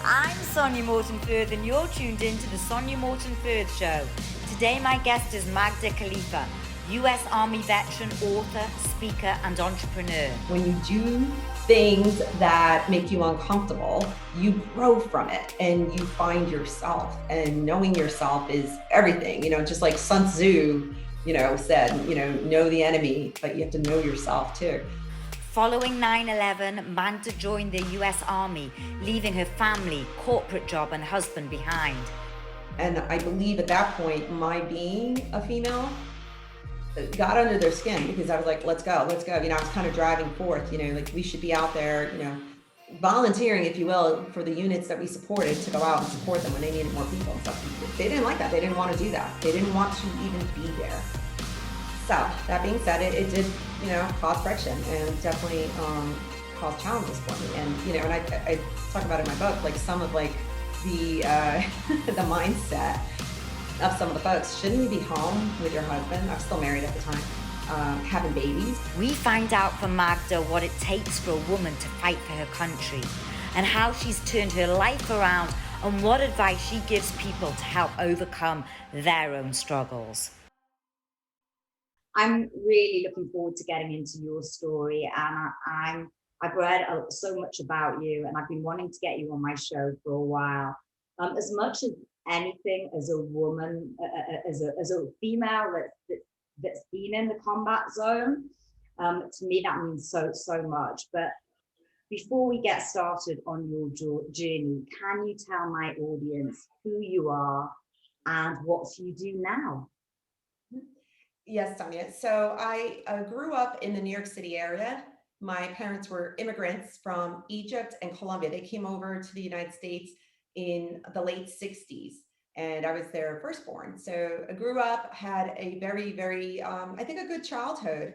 I'm Sonya Morton Firth, and you're tuned in to the Sonya Morton Firth Show. Today, my guest is Magda Khalifa, U.S. Army veteran, author, speaker, and entrepreneur. When you do things that make you uncomfortable, you grow from it and you find yourself. And knowing yourself is everything. Just like Sun Tzu, said, know the enemy, but you have to know yourself too. Following 9/11, Magda joined the U.S. Army, leaving her family, corporate job, and husband behind. And I believe at that point, my being a female got under their skin, because I was like, let's go. I was kind of driving forth, like we should be out there, volunteering, if you will, for the units that we supported to go out and support them when they needed more people and stuff. They didn't like that. They didn't want to do that. They didn't want to even be there. So that being said, it did, cause friction and definitely cause challenges for me. And, and I talk about it in my book, like some of like the the mindset of some of the folks. Shouldn't you be home with your husband? I'm still married at the time, having babies. We find out from Magda what it takes for a woman to fight for her country, and how she's turned her life around, and what advice she gives people to help overcome their own struggles. I'm really looking forward to getting into your story, and I've read so much about you, and I've been wanting to get you on my show for a while. As much as anything, as a woman, as a female that's been in the combat zone, to me that means so much. But before we get started on your journey, can you tell my audience who you are and what you do now? Yes, Sonia. So I grew up in the New York City area. My parents were immigrants from Egypt and Colombia. They came over to the United States in the late 60s, and I was their firstborn. So I grew up, had a very, very, I think a good childhood.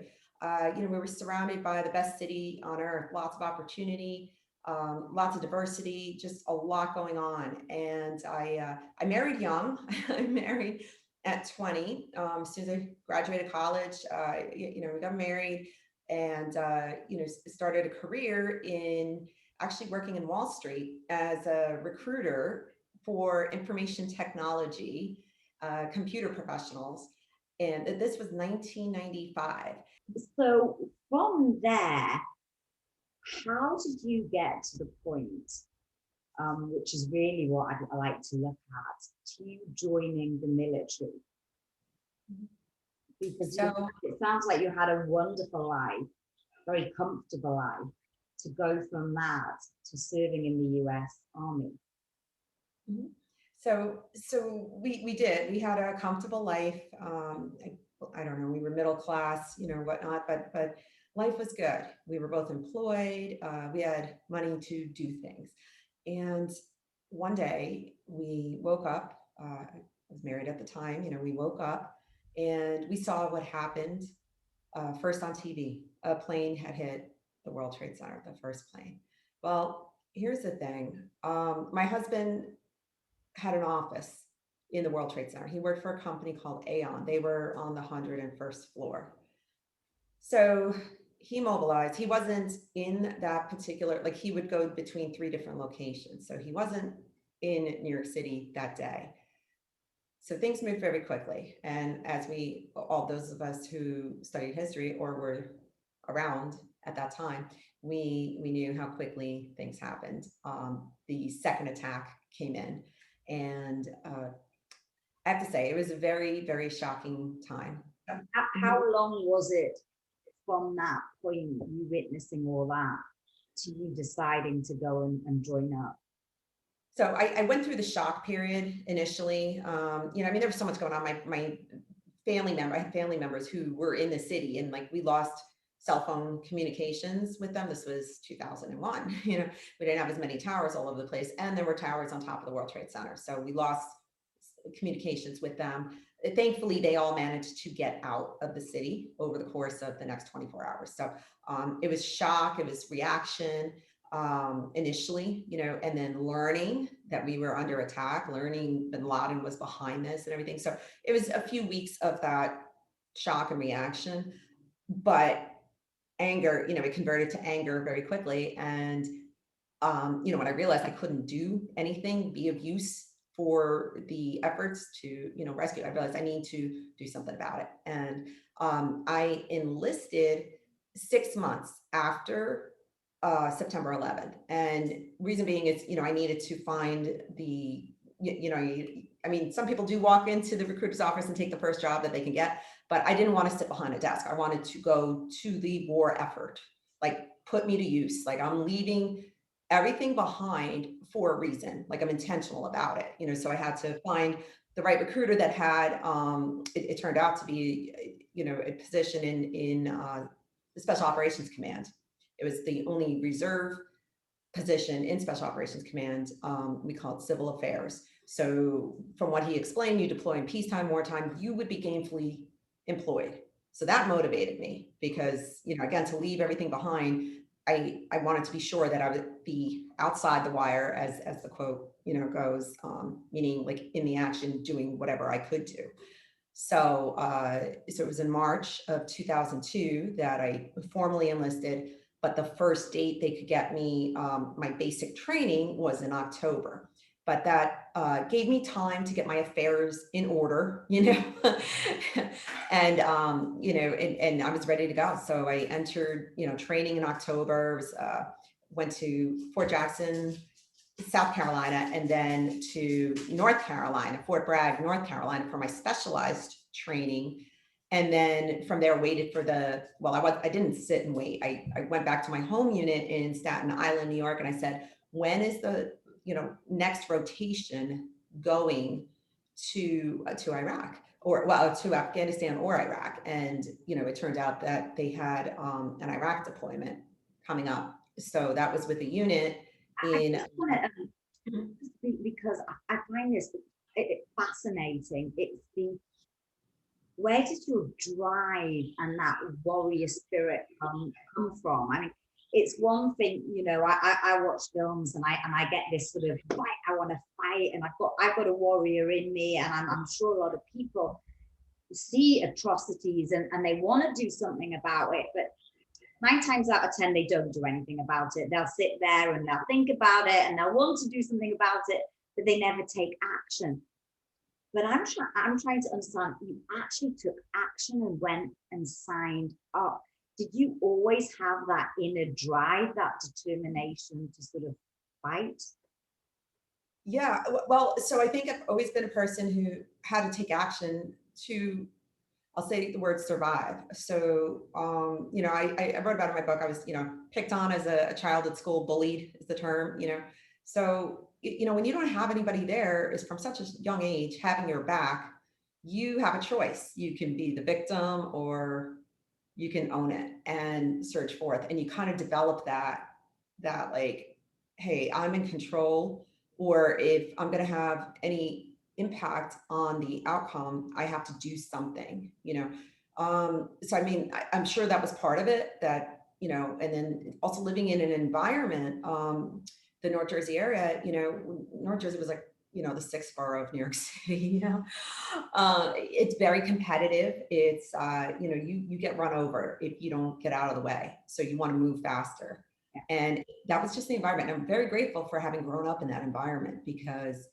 We were surrounded by the best city on earth, lots of opportunity, lots of diversity, just a lot going on. And I married young. I married at 20. As soon as I graduated college, we got married and, started a career in actually working in Wall Street as a recruiter for information technology, computer professionals. And this was 1995. So from there, how did you get to the point, which is really what I like to look at, to you joining the military? Because it sounds like you had a wonderful life, very comfortable life, to go from that to serving in the US Army. Mm-hmm. So we did. We had a comfortable life. I don't know. We were middle class, whatnot, but life was good. We were both employed. We had money to do things. And one day we woke up. I was married at the time. We woke up and we saw what happened first on TV. A plane had hit the World Trade Center, the first plane. Well, here's the thing. My husband had an office in the World Trade Center. He worked for a company called Aon. They were on the 101st floor. So he mobilized. He wasn't in that particular, like he would go between 3 different locations. So he wasn't in New York City that day. So things moved very quickly. And as all those of us who studied history or were around at that time, we knew how quickly things happened. The second attack came in. And I have to say, it was a very, very shocking time. How long was it from that point, you witnessing all that, to you deciding to go and join up? So I went through the shock period initially. There was so much going on. My I had family members who were in the city, and like we lost cell phone communications with them. This was 2001. We didn't have as many towers all over the place, and there were towers on top of the World Trade Center. So we lost communications with them. Thankfully, they all managed to get out of the city over the course of the next 24 hours. So it was shock, it was reaction initially, and then learning that we were under attack, learning bin Laden was behind this and everything. So it was a few weeks of that shock and reaction, but anger, it converted to anger very quickly. And when I realized I couldn't do anything, be of use for the efforts to, rescue, I realized I need to do something about it. And I enlisted 6 months after September 11th. And reason being is, I needed to find I mean, some people do walk into the recruiter's office and take the first job that they can get, but I didn't want to sit behind a desk. I wanted to go to the war effort, like put me to use. Like I'm leaving everything behind for a reason. Like I'm intentional about it, so I had to find the right recruiter that had, it turned out to be, a position in the Special Operations Command. It was the only reserve position in Special Operations Command. We call it civil affairs. So from what he explained, you deploy in peacetime, wartime, you would be gainfully employed. So that motivated me because, again, to leave everything behind, I wanted to be sure that I would be outside the wire, as the quote, goes, meaning like in the action, doing whatever I could do. So, so it was in March of 2002 that I formally enlisted, but the first date they could get me, my basic training was in October. But that gave me time to get my affairs in order, and and I was ready to go. So I entered, training in October. Went to Fort Jackson, South Carolina, and then to North Carolina, Fort Bragg, North Carolina, for my specialized training. And then from there, waited for I didn't sit and wait. I went back to my home unit in Staten Island, New York, and I said, when is the, next rotation going to Iraq, or to Afghanistan or Iraq? And, it turned out that they had an Iraq deployment coming up. So that was with a unit in, because I find this fascinating. It's where did your drive and that warrior spirit come from? I mean, it's one thing, I watch films and I get this sort of, right, I want to fight, and I've got a warrior in me, and I'm sure a lot of people see atrocities and they want to do something about it, but 9 times out of 10 they don't do anything about it. They'll sit there and they'll think about it and they'll want to do something about it, but they never take action. But I'm trying to understand, you actually took action and went and signed up. Did you always have that inner drive, that determination to sort of fight? Yeah, well, so I think I've always been a person who had to take action to, I'll say the word survive. So, I wrote about it in my book. I was, picked on as a child at school, bullied is the term, So, when you don't have anybody there, is from such a young age, having your back, you have a choice. You can be the victim or you can own it and search forth. And you kind of develop that like, hey, I'm in control, or if I'm going to have any impact on the outcome, I have to do something, So, I mean, I'm sure that was part of it, that, and then also living in an environment, the North Jersey area, North Jersey was like, the sixth borough of New York City, it's very competitive. It's, you get run over if you don't get out of the way. So you want to move faster. And that was just the environment. And I'm very grateful for having grown up in that environment because,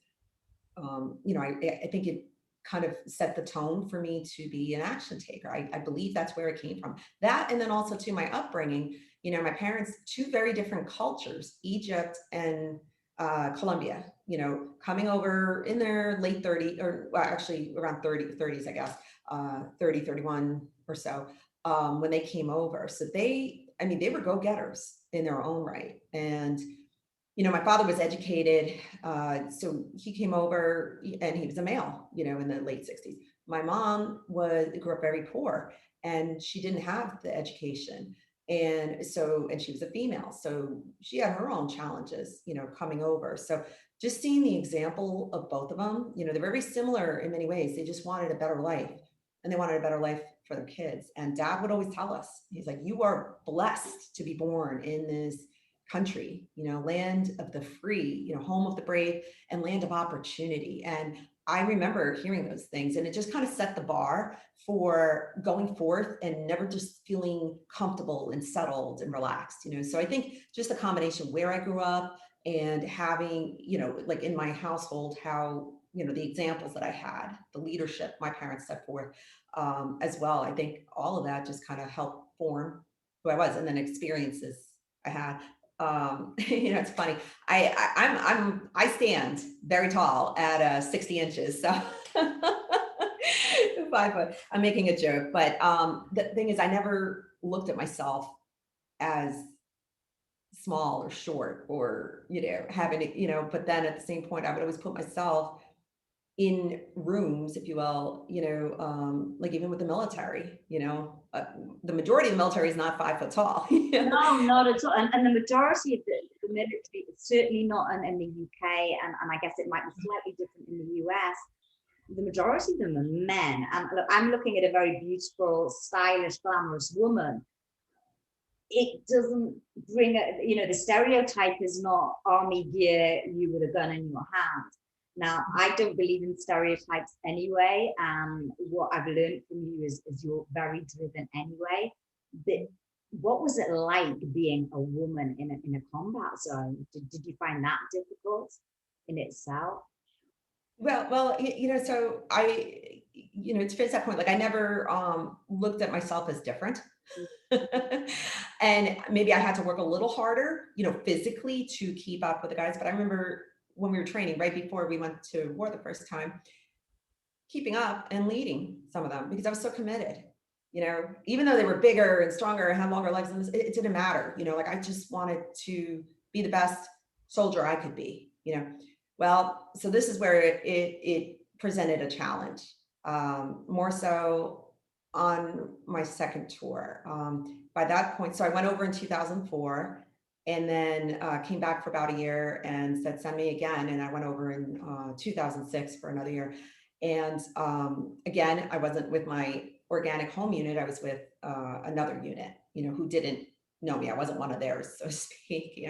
I think it kind of set the tone for me to be an action taker. I believe that's where it came from. That, and then also to my upbringing, my parents, 2 very different cultures, Egypt and Colombia, coming over in their late 30s, or well, actually around 30s, I guess, 30, 31 or so, when they came over. So they were go-getters in their own right. And, my father was educated, so he came over and he was a male, in the late 60s. My mom grew up very poor and she didn't have the education. And she was a female, so she had her own challenges, coming over. So just seeing the example of both of them, they're very similar in many ways. They just wanted a better life, and they wanted a better life for their kids. And Dad would always tell us, he's like, you are blessed to be born in this country, land of the free, home of the brave, and land of opportunity. And I remember hearing those things, and it just kind of set the bar for going forth and never just feeling comfortable and settled and relaxed, So I think just a combination where I grew up and having, like in my household, how, the examples that I had, the leadership my parents set forth, as well. I think all of that just kind of helped form who I was, and then experiences I had. It's funny. I stand very tall at 60 inches, so 5 foot. I'm making a joke, but the thing is, I never looked at myself as small or short or having it, but then at the same point, I would always put myself in rooms, if you will, like even with the military, the majority of the military is not 5 foot tall. No, not at all. And the majority of the military, certainly not in the UK, and I guess it might be slightly different in the US. The majority of them are men. And look, I'm looking at a very beautiful, stylish, glamorous woman. It doesn't bring the stereotype is not army gear, you with a gun in your hand. Now, I don't believe in stereotypes anyway. What I've learned from you is you're very driven anyway. What was it like being a woman in a combat zone? Did you find that difficult in itself? Well, so to finish that point, like I never looked at myself as different. And maybe I had to work a little harder, physically to keep up with the guys. But I remember when we were training right before we went to war the first time, keeping up and leading some of them because I was so committed. Even though they were bigger and stronger and had longer legs, and it didn't matter. Like I just wanted to be the best soldier I could be. Well, so this is where it presented a challenge, more so on my second tour. By that point, so I went over in 2004 and then came back for about a year and said, send me again. And I went over in 2006 for another year. And again, I wasn't with my organic home unit. I was with another unit, who didn't know me. I wasn't one of theirs, so to speak,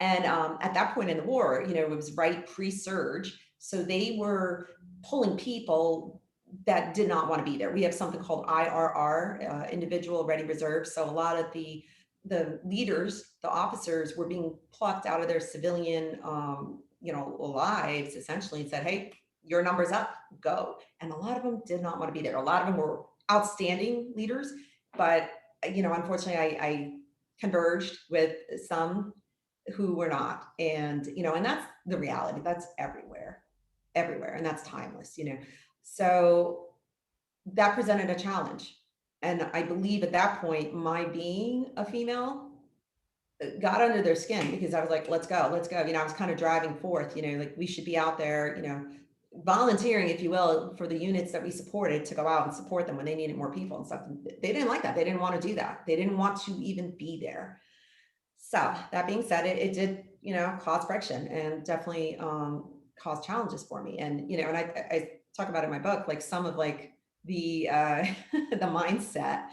And at that point in the war, it was right pre-surge. So they were pulling people that did not want to be there. We have something called IRR, Individual Ready Reserve. So a lot of the leaders, the officers were being plucked out of their civilian, lives essentially and said, hey, your number's up, go. And a lot of them did not want to be there. A lot of them were outstanding leaders, but, unfortunately I converged with some who were not. And, and that's the reality. That's everywhere. And that's timeless, So that presented a challenge. And I believe at that point, my being a female got under their skin because I was like, let's go. I was kind of driving forth, like we should be out there, volunteering, if you will, for the units that we supported to go out and support them when they needed more people and stuff. They didn't like that. They didn't want to do that. They didn't want to even be there. So that being said, it did, cause friction and definitely cause challenges for me. And, and I talk about in my book, like some of like the the mindset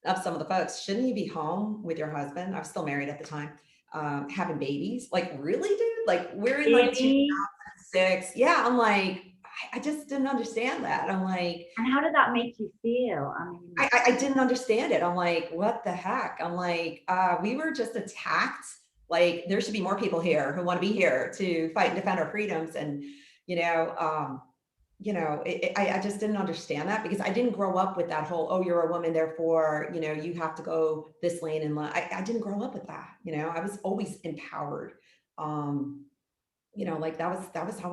of some of the folks. Shouldn't you be home with your husband? I was still married at the time, having babies. Like, really, dude? Like we're in like 2006. Yeah, I'm like, I just didn't understand that. I'm like, and how did that make you feel? I mean, I didn't understand it. I'm like, what the heck? I'm like, we were just attacked. Like there should be more people here who want to be here to fight and defend our freedoms. And, I just didn't understand that because I didn't grow up with that whole, oh, you're a woman, therefore, you have to go this lane in life. I didn't grow up with that. I was always empowered. Like that was how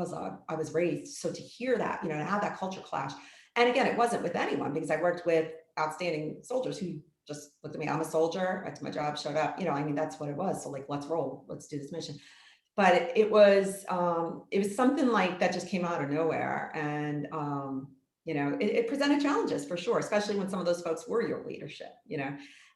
I was raised. So to hear that, to have that culture clash. And again, it wasn't with anyone because I worked with outstanding soldiers who just looked at me. I'm a soldier. I did my job, showed up. That's what it was. So like, let's roll. Let's do this mission. But it was something like that just came out of nowhere. And, it presented challenges for sure, especially when some of those folks were your leadership,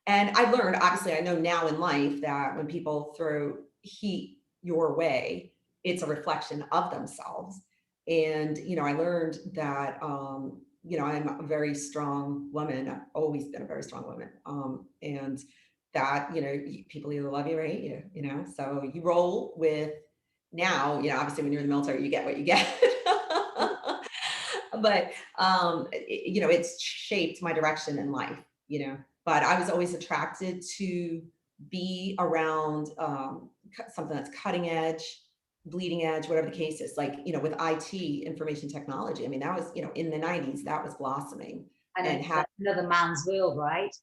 And I learned, obviously, I know now in life that when people throw heat your way, it's a reflection of themselves. And, I learned that, I'm a very strong woman. I've always been a very strong woman. And that, people either love you or hate you, so you roll with now, obviously when you're in the military, you get what you get. but it's shaped my direction in life, but I was always attracted to be around something that's cutting edge, bleeding edge, whatever the case is, like, with IT, information technology. I mean, that was, in the 90s, that was blossoming. And And it's another man's world, right?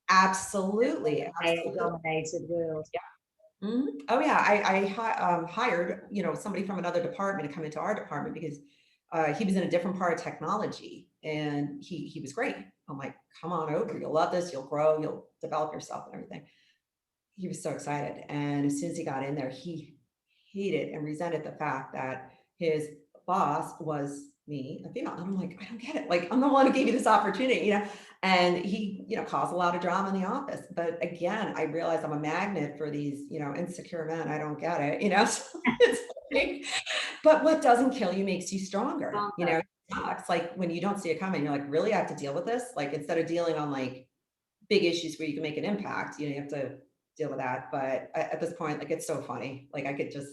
absolutely, A absolutely. dominated world. Mhm. Oh yeah, hired, somebody from another department to come into our department because he was in a different part of technology, and he was great. I'm like, come on over, you'll love this, you'll grow, you'll develop yourself and everything. He was so excited, and as soon as he got in there, he hated and resented the fact that his boss was me, a female. And I'm like, I don't get it. Like, I'm the one who gave you this opportunity. And he, caused a lot of drama in the office. But again, I realized I'm a magnet for these, insecure men. I don't get it. So it's like, but what doesn't kill you makes you stronger. It sucks. Like when you don't see it coming, you're like, really, I have to deal with this? Like, instead of dealing on like big issues where you can make an impact, you have to deal with that. But at this point, like, it's so funny. Like, I could just,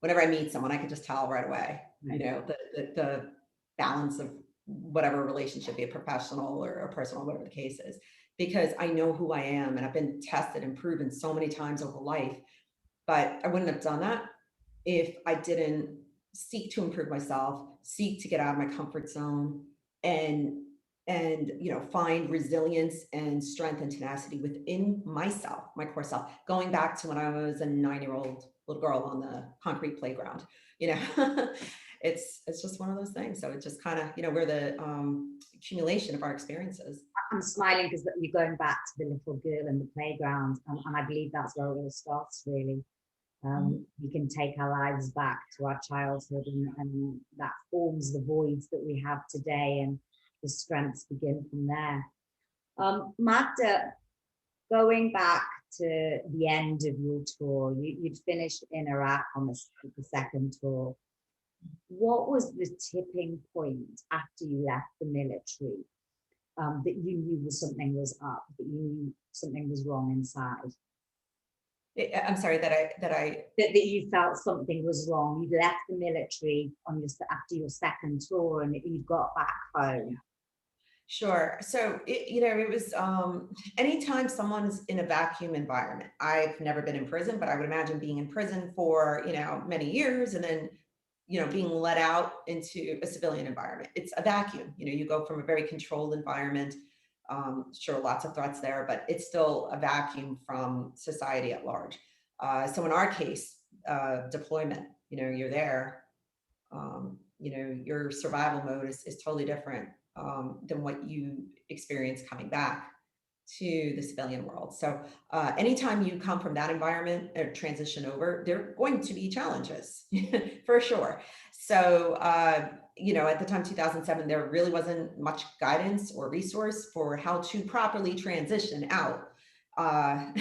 whenever I meet someone, I could just tell right away, the balance of whatever relationship, be it professional or personal, whatever the case is, because I know who I am and I've been tested and proven so many times over life. But I wouldn't have done that if I didn't seek to improve myself, seek to get out of my comfort zone, and find resilience and strength and tenacity within myself, my core self, going back to when I was a 9-year-old little girl on the concrete playground. It's just one of those things. So it's just kind of, we're the accumulation of our experiences. I'm smiling because you're going back to the little girl in the playground, and I believe that's where it all starts, really. We can take our lives back to our childhood, and that forms the voids that we have today, and the strengths begin from there. Magda, going back to the end of your tour, you'd finished in Iraq on the second tour. What was the tipping point after you left the military that you knew something was up, that you knew something was wrong inside? I'm sorry that you felt something was wrong. You'd left the military after your second tour, and you got back home. Sure. So it was anytime someone's in a vacuum environment. I've never been in prison, but I would imagine being in prison for many years, and then being let out into a civilian environment. It's a vacuum. You go from a very controlled environment. Sure, lots of threats there, but it's still a vacuum from society at large. So in our case, deployment, you're there, your survival mode is totally different than what you experience coming back to the civilian world. So anytime you come from that environment or transition over, there are going to be challenges for sure. So, at the time, 2007, there really wasn't much guidance or resource for how to properly transition out. I've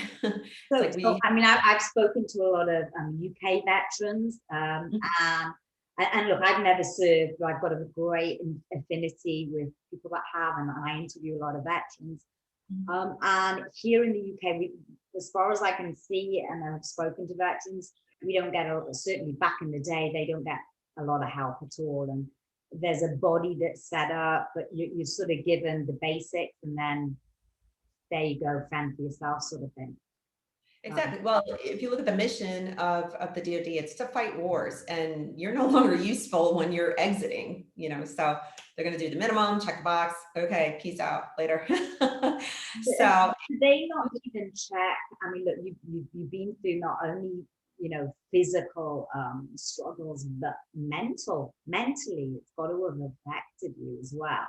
spoken to a lot of UK veterans, and look, I've never served, but I've got a great affinity with people that have, and I interview a lot of veterans. And here in the UK, as far as I can see, and I've spoken to veterans, we don't get, certainly back in the day, they don't get a lot of help at all. And there's a body that's set up, but you're sort of given the basics, and then there you go, fend for yourself, sort of thing. Exactly. Well, if you look at the mission of the DoD, it's to fight wars, and you're no longer useful when you're exiting, so they're going to do the minimum, check the box. Okay, peace out later. So they not even check. I mean, look, you've been through not only, physical struggles, but mentally, it's got to have affected you as well.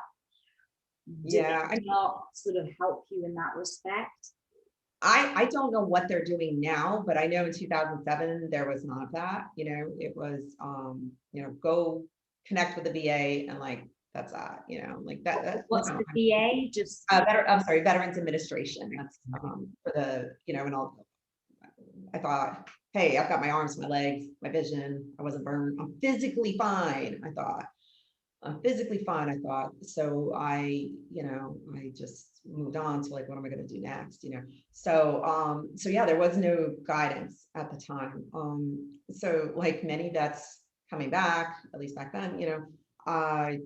Yeah. Did it not sort of help you in that respect? I don't know what they're doing now, but I know in 2007, there was none of that. It was, go connect with the VA, and like, that's that, like that. What's the VA? Just I'm sorry, Veterans Administration. That's for the, and all. I thought, hey, I've got my arms, my legs, my vision. I wasn't burned. I'm physically fine. I thought. I'm physically fine, I thought. So I just moved on to like, what am I going to do next? So yeah, there was no guidance at the time. So like many vets coming back, at least back then, I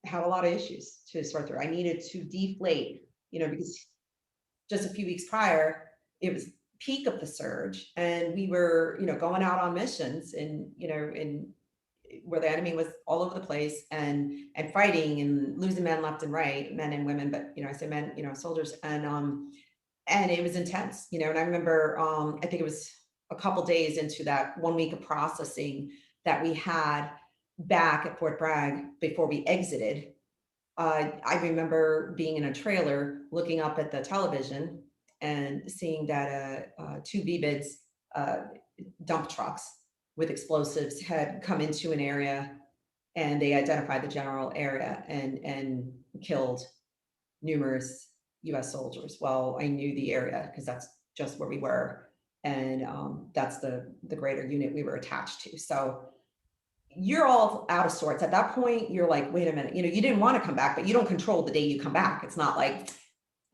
had a lot of issues to sort through. I needed to deflate, because just a few weeks prior, it was peak of the surge, and we were, going out on missions, and in where the enemy was all over the place, and fighting and losing men left and right, men and women, but I say men, soldiers, and it was intense, and I remember, I think it was a couple days into that 1 week of processing that we had back at Fort Bragg before we exited. I remember being in a trailer looking up at the television and seeing that two VBIDs, uh, dump trucks with explosives had come into an area, and they identified the general area and killed numerous US soldiers. Well, I knew the area because that's just where we were. And that's the greater unit we were attached to. So you're all out of sorts. At that point, you're like, wait a minute, you didn't want to come back, but you don't control the day you come back. It's not like,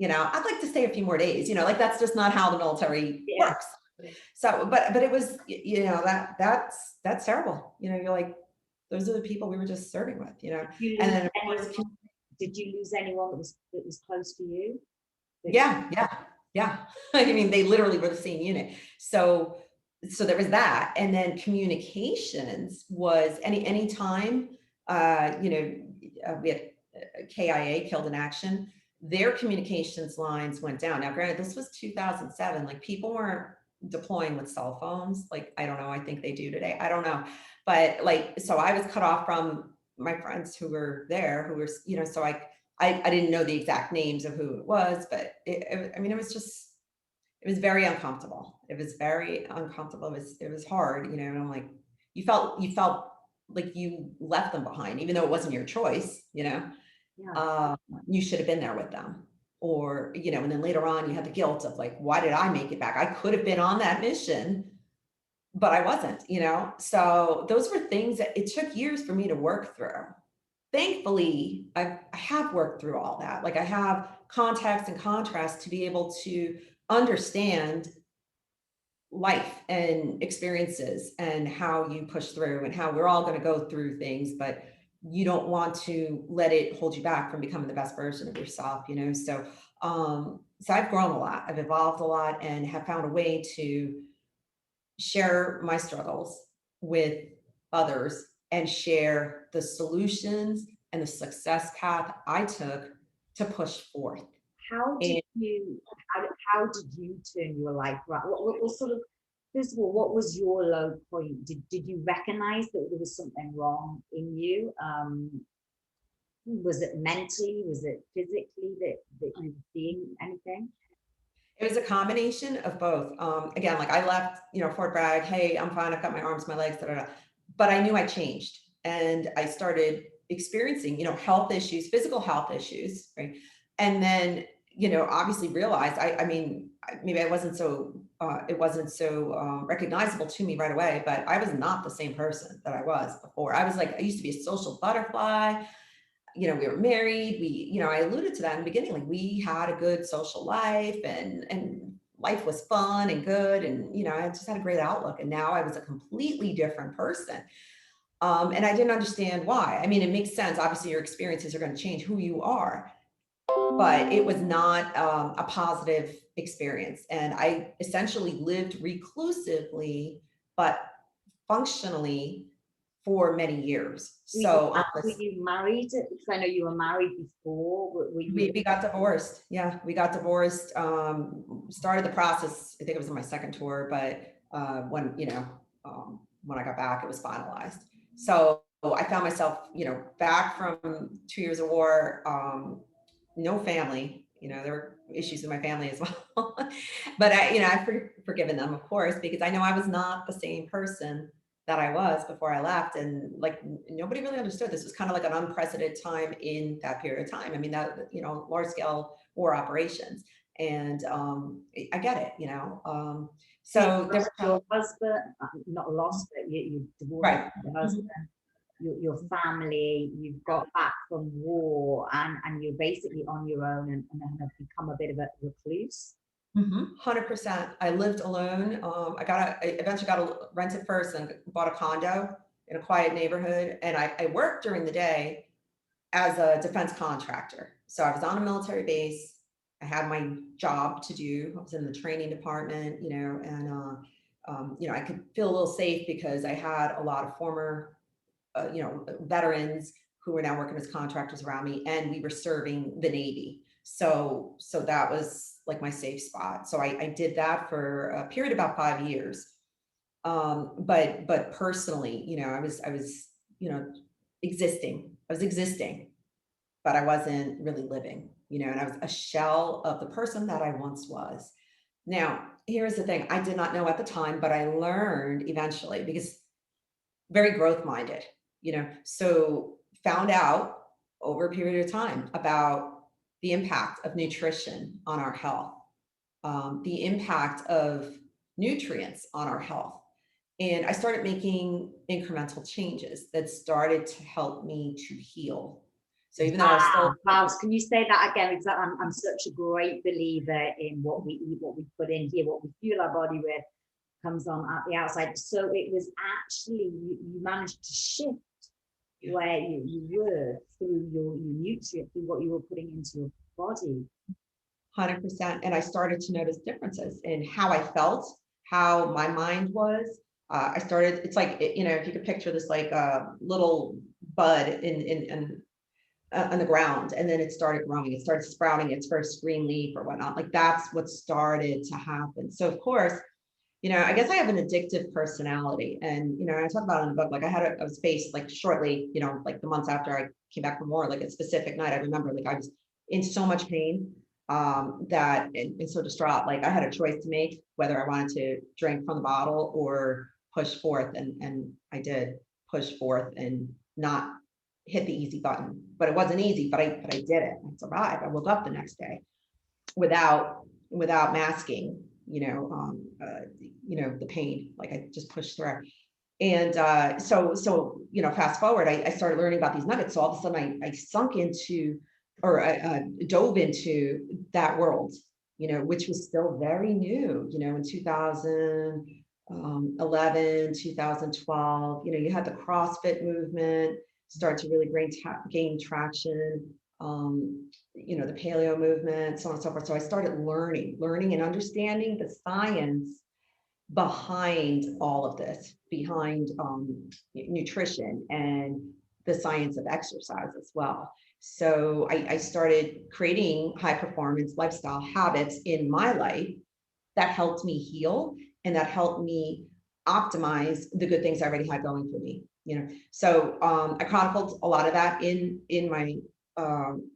I'd like to stay a few more days, like that's just not how the military works. So, but it was, that's terrible. You're like, those are the people we were just serving with, and then of course, Did you lose anyone that was close to you? yeah. I mean, they literally were the same unit. So there was that. And then communications was any time, we had KIA, killed in action, their communications lines went down. Now, granted, this was 2007, like people weren't deploying with cell phones. Like, I don't know, I think they do today. I don't know. But like, so I was cut off from my friends who were there, who were, so I didn't know the exact names of who it was, but I mean, it was very uncomfortable. It was very uncomfortable. It was hard, and I'm like, you felt like you left them behind, even though it wasn't your choice, Yeah. you should have been there with them. Or, and then later on you had the guilt of like, why did I make it back? I could have been on that mission, but I wasn't, So those were things that it took years for me to work through. Thankfully, I have worked through all that. Like I have context and contrast to be able to understand life and experiences and how you push through and how we're all going to go through things, but you don't want to let it hold you back from becoming the best version of yourself, so I've grown a lot, I've evolved a lot, and have found a way to share my struggles with others and share the solutions and the success path I took to push forth. How did you turn your life around? What was sort of, first of all, what was your low point? Did you recognize that there was something wrong in you? Was it mentally? Was it physically that you were seeing anything? It was a combination of both. Again, like I left, Fort Bragg, hey, I'm fine, I've got my arms, my legs, da, da, da. But I knew I changed, and I started experiencing, health issues, physical health issues, right? And then, obviously realized, I mean, maybe it wasn't so recognizable to me right away, but I was not the same person that I was before. I was like, I used to be a social butterfly. We were married, I alluded to that in the beginning, like we had a good social life, and life was fun and good. And, I just had a great outlook, and now I was a completely different person. And I didn't understand why. I mean, it makes sense. Obviously your experiences are going to change who you are, but it was not a positive experience. And I essentially lived reclusively, but functionally for many years. So were you married? Because I know you were married before. we got divorced. Yeah, we got divorced. Started the process, I think it was on my second tour, but when I got back, it was finalized. So I found myself, back from 2 years of war, no family. There were issues in my family as well, but I've forgiven them, of course, because I know I was not the same person that I was before I left. And like, nobody really understood. This was kind of like an unprecedented time in that period of time. I mean, that, large scale war operations. And I get it, so there was your husband, not lost, but you divorced right. your husband, your family, you've got back from war, and you're basically on your own, and have become a bit of a recluse. 100%. I lived alone. I eventually got rented first and bought a condo. in a quiet neighborhood. And I worked during the day as a defense contractor. So I was on a military base. I had my job to do. I was in the training department, and I could feel a little safe because I had a lot of former, veterans who were now working as contractors around me, and we were serving the Navy. So that was like my safe spot. So I did that for a period of about 5 years. But personally, I was, existing. I was existing, but I wasn't really living, and I was a shell of the person that I once was. Now, here's the thing. I did not know at the time, but I learned eventually because very growth minded, so found out over a period of time about the impact of nutrition on our health, the impact of nutrients on our health. And I started making incremental changes that started to help me to heal. So even though I was still, Wow, can you say that again? Because I'm such a great believer in what we eat, what we put in here, what we fuel our body with comes on at the outside. So it was actually, you managed to shift where you were through your nutrient, through what you were putting into your body. 100%. And I started to notice differences in how I felt, how my mind was. I started, it's like, if you could picture this like a little bud in on the ground, and then it started growing, it started sprouting its first green leaf or whatnot. Like that's what started to happen. So of course, I guess I have an addictive personality, and I talk about it in the book. Like I was faced like shortly, like the months after I came back from war, like a specific night. I remember like I was in so much pain, that and so distraught. Like I had a choice to make whether I wanted to drink from the bottle or push forth, and I did push forth and not hit the easy button. But it wasn't easy. But I did it. I survived. I woke up the next day without masking, the pain. Like I just pushed through. And so fast forward, I started learning about these nuggets. So all of a sudden I sunk into, or I dove into that world, which was still very new, in 2011, 2012. You had the CrossFit movement start to really gain traction. The paleo movement, so on and so forth. So I started learning and understanding the science behind all of this, behind nutrition and the science of exercise as well. So I started creating high performance lifestyle habits in my life that helped me heal and that helped me optimize the good things I already had going for me. So I chronicled a lot of that in my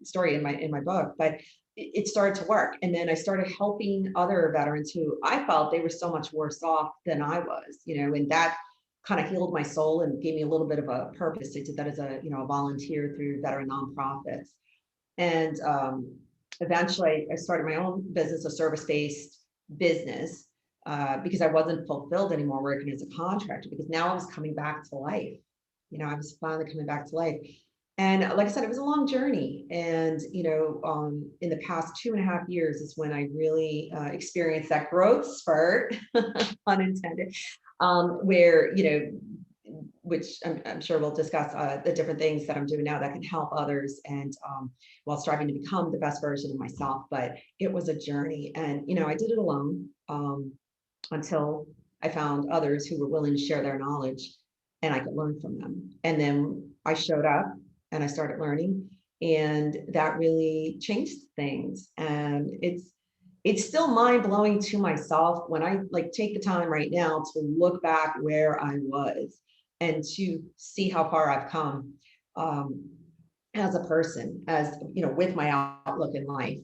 story in my book, but it started to work. And then I started helping other veterans who I felt they were so much worse off than I was, and that kind of healed my soul and gave me a little bit of a purpose. I did that as a volunteer through veteran nonprofits. And eventually I started my own business, a service-based business, because I wasn't fulfilled anymore working as a contractor, because now I was coming back to life. I was finally coming back to life. And like I said, it was a long journey. And, in the past 2.5 years is when I really experienced that growth spurt, unintended, where, which I'm sure we'll discuss the different things that I'm doing now that can help others, and while striving to become the best version of myself. But it was a journey, and, I did it alone until I found others who were willing to share their knowledge and I could learn from them. And then I showed up and I started learning, and that really changed things. And it's still mind blowing to myself when I like take the time right now to look back where I was and to see how far I've come, as a person, as with my outlook in life,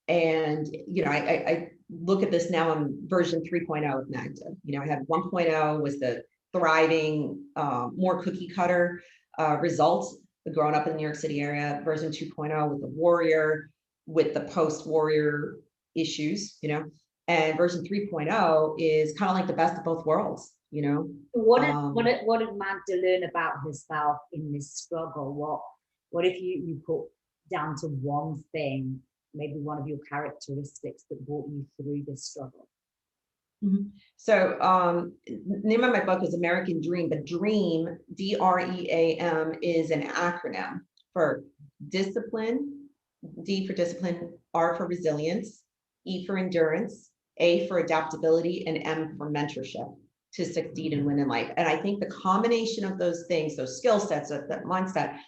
and I look at this now. I'm version 3.0 of Magda. I had 1.0 was the thriving, more cookie cutter results, growing up in the New York City area. Version 2.0 with the warrior, with the post-warrior issues, and version 3.0 is kind of like the best of both worlds, What did Magda learn about herself in this struggle? What if you put down to one thing, maybe one of your characteristics that brought you through this struggle? Mhm. So, name of my book is American Dream, but dream, DREAM, is an acronym for discipline, D for discipline, R for resilience, E for endurance, A for adaptability, and M for mentorship to succeed and win in life. And I think the combination of those things, those skill sets, that mindset,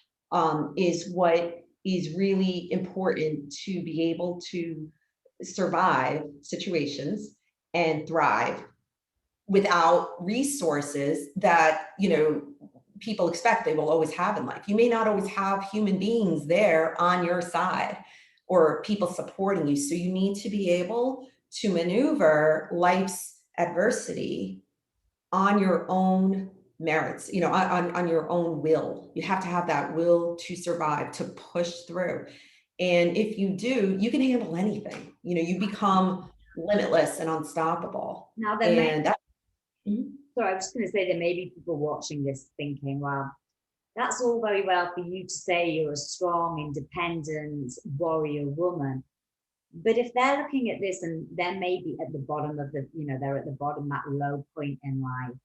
is what is really important to be able to survive situations and thrive without resources that, people expect they will always have in life. You may not always have human beings there on your side or people supporting you. So you need to be able to maneuver life's adversity on your own merits, on your own will. You have to have that will to survive, to push through. And if you do, you can handle anything. You become limitless and unstoppable. Now, there may, And that, Mhm. so I was just going to say there may be people watching this thinking, well, that's all very well for you to say you're a strong, independent warrior woman. But if they're looking at this and they're maybe at the bottom of they're at the bottom, that low point in life,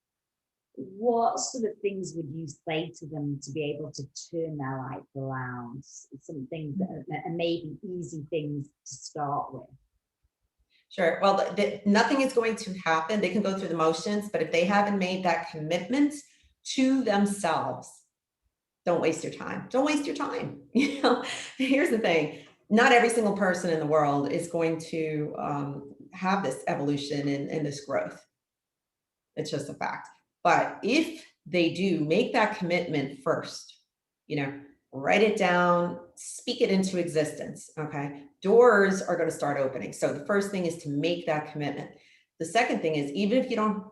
what sort of things would you say to them to be able to turn their life around? Some things that are maybe easy things to start with. Sure. Well, nothing is going to happen. They can go through the motions, but if they haven't made that commitment to themselves, don't waste your time. Don't waste your time. Here's the thing. Not every single person in the world is going to have this evolution and this growth. It's just a fact. But if they do, make that commitment first, you know, write it down, speak it into existence. Okay. Doors are going to start opening. So the first thing is to make that commitment. The second thing is, even if you don't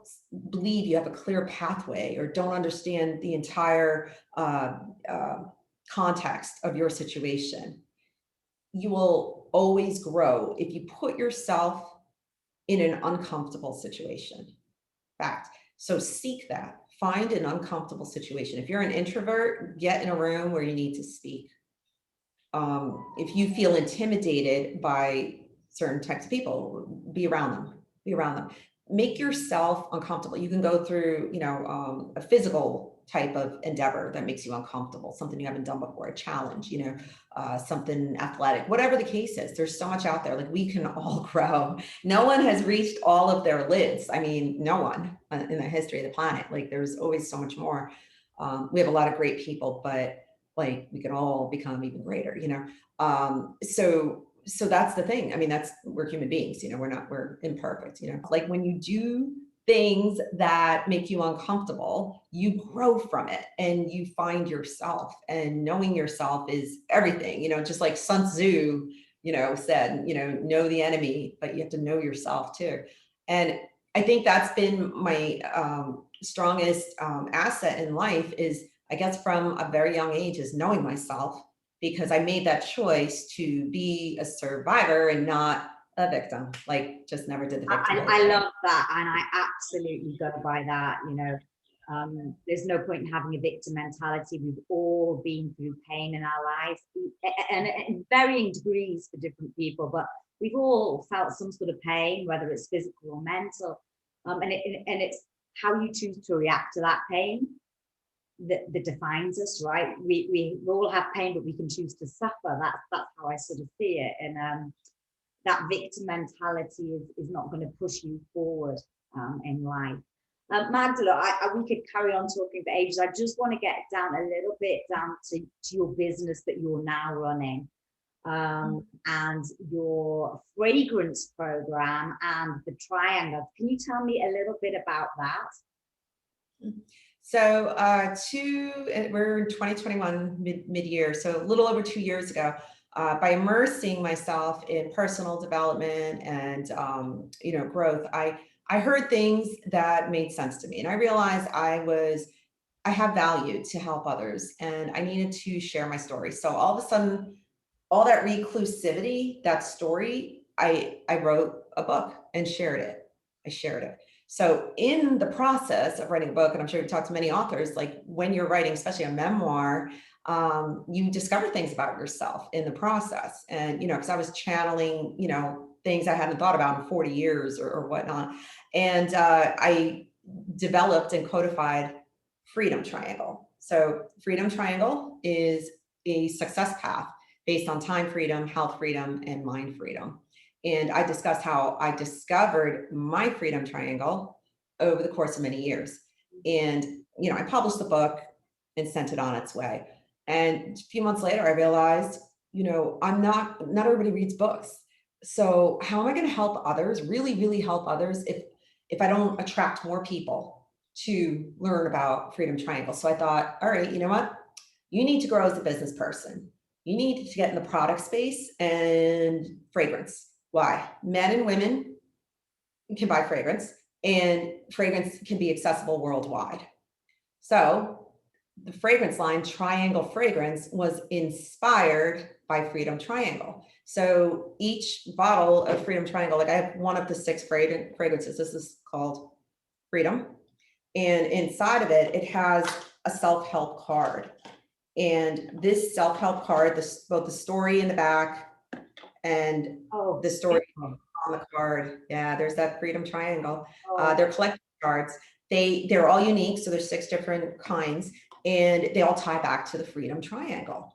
believe you have a clear pathway or don't understand the entire context of your situation, you will always grow if you put yourself in an uncomfortable situation. Fact. So seek that. Find an uncomfortable situation. If you're an introvert, get in a room where you need to speak. If you feel intimidated by certain types of people, be around them. Be around them. Make yourself uncomfortable. You can go through, a physical type of endeavor that makes you uncomfortable, something you haven't done before, a challenge, something athletic, whatever the case is. There's so much out there. Like, we can all grow. No one has reached all of their lids. I mean, no one in the history of the planet. Like, there's always so much more. We have a lot of great people, but like, we can all become even greater, so that's the thing. I mean, we're human beings, we're imperfect, like, when you do things that make you uncomfortable, you grow from it and you find yourself, and knowing yourself is everything, just like Sun Tzu, said, know the enemy, but you have to know yourself too. And I think that's been my strongest asset in life, is, I guess, from a very young age, is knowing myself, because I made that choice to be a survivor and not a victim. Like, just never did the victim. I love that, and I absolutely go by that. There's no point in having a victim mentality. We've all been through pain in our lives, and in varying degrees for different people, but we've all felt some sort of pain, whether it's physical or mental. And it's how you choose to react to that pain that defines us, right? We all have pain, but we can choose to suffer. That's how I sort of see it. And that victim mentality is not going to push you forward in life. Magda, we could carry on talking for ages. I just want to get down a little bit down to your business that you're now running, and your fragrance program and the triangle. Can you tell me a little bit about that? So we're in 2021 mid-year, so a little over 2 years ago, by immersing myself in personal development and growth, I heard things that made sense to me, and I realized I have value to help others, and I needed to share my story. So all of a sudden, all that reclusivity, that story, I wrote a book and shared it. I shared it. So in the process of writing a book, and I'm sure you've talked to many authors, like, when you're writing, especially a memoir, you discover things about yourself in the process. And, because I was channeling, things I hadn't thought about in 40 years or whatnot. And I developed and codified Freedom Triangle. So Freedom Triangle is a success path based on time freedom, health freedom, and mind freedom. And I discussed how I discovered my Freedom Triangle over the course of many years. And, I published the book and sent it on its way. And a few months later, I realized, not everybody reads books. So how am I going to help others, really, really help others if I don't attract more people to learn about Freedom Triangle? So I thought, all right, you know what? You need to grow as a business person. You need to get in the product space and fragrance. Why? Men and women can buy fragrance, and fragrance can be accessible worldwide. So the fragrance line, Triangle Fragrance, was inspired by Freedom Triangle. So each bottle of Freedom Triangle, like I have one of the 6 fragrances. This is called Freedom. And inside of it, it has a self-help card. And this self-help card, both the story in the back and the story on the card. Yeah, there's that Freedom Triangle. They're collectible cards. They're all unique. So there's 6 different kinds, and they all tie back to the Freedom Triangle.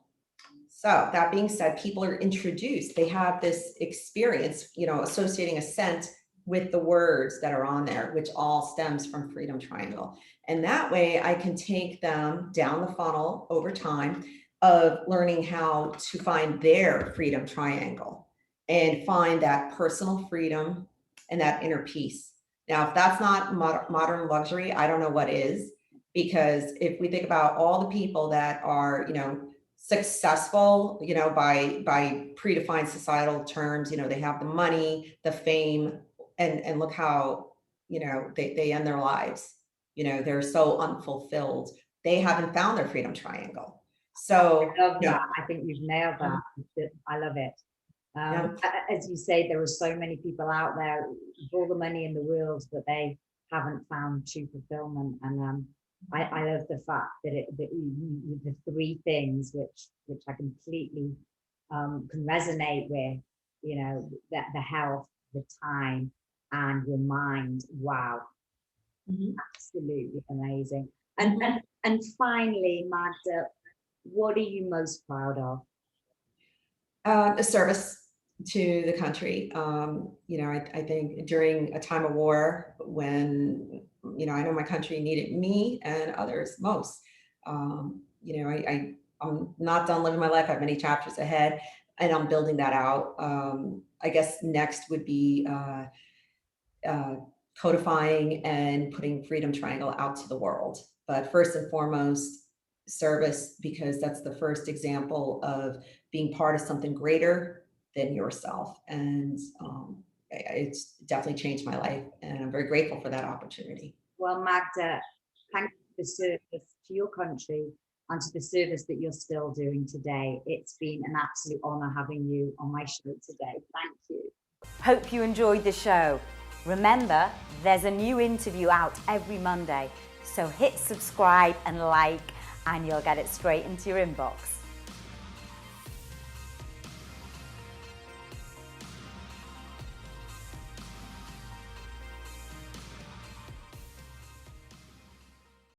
So that being said, people are introduced. They have this experience, associating a scent with the words that are on there, which all stems from Freedom Triangle. And that way I can take them down the funnel over time of learning how to find their Freedom Triangle and find that personal freedom and that inner peace. Now, if that's not modern luxury, I don't know what is, because if we think about all the people that are, successful, by predefined societal terms, they have the money, the fame, and look how, they end their lives. They're so unfulfilled. They haven't found their Freedom Triangle. So I love that. I think you've nailed that. I love it. As you say, there are so many people out there with all the money in the world, but they haven't found true fulfillment. And I love the fact that the 3 things which I completely can resonate with, that the health, the time, and your mind. Wow, absolutely amazing. And finally, Magda, what are you most proud of? The service to the country. I think during a time of war when, I know my country needed me and others most. I'm not done living my life. I have many chapters ahead, and I'm building that out. I guess next would be codifying and putting Freedom Triangle out to the world. But first and foremost, service, because that's the first example of being part of something greater than yourself. And it's definitely changed my life, and I'm very grateful for that opportunity. Well, Magda, thank you for the service to your country and to the service that you're still doing today. It's been an absolute honor having you on my show today. Thank you. Hope you enjoyed the show. Remember, there's a new interview out every Monday, so hit subscribe and like, and you'll get it straight into your inbox.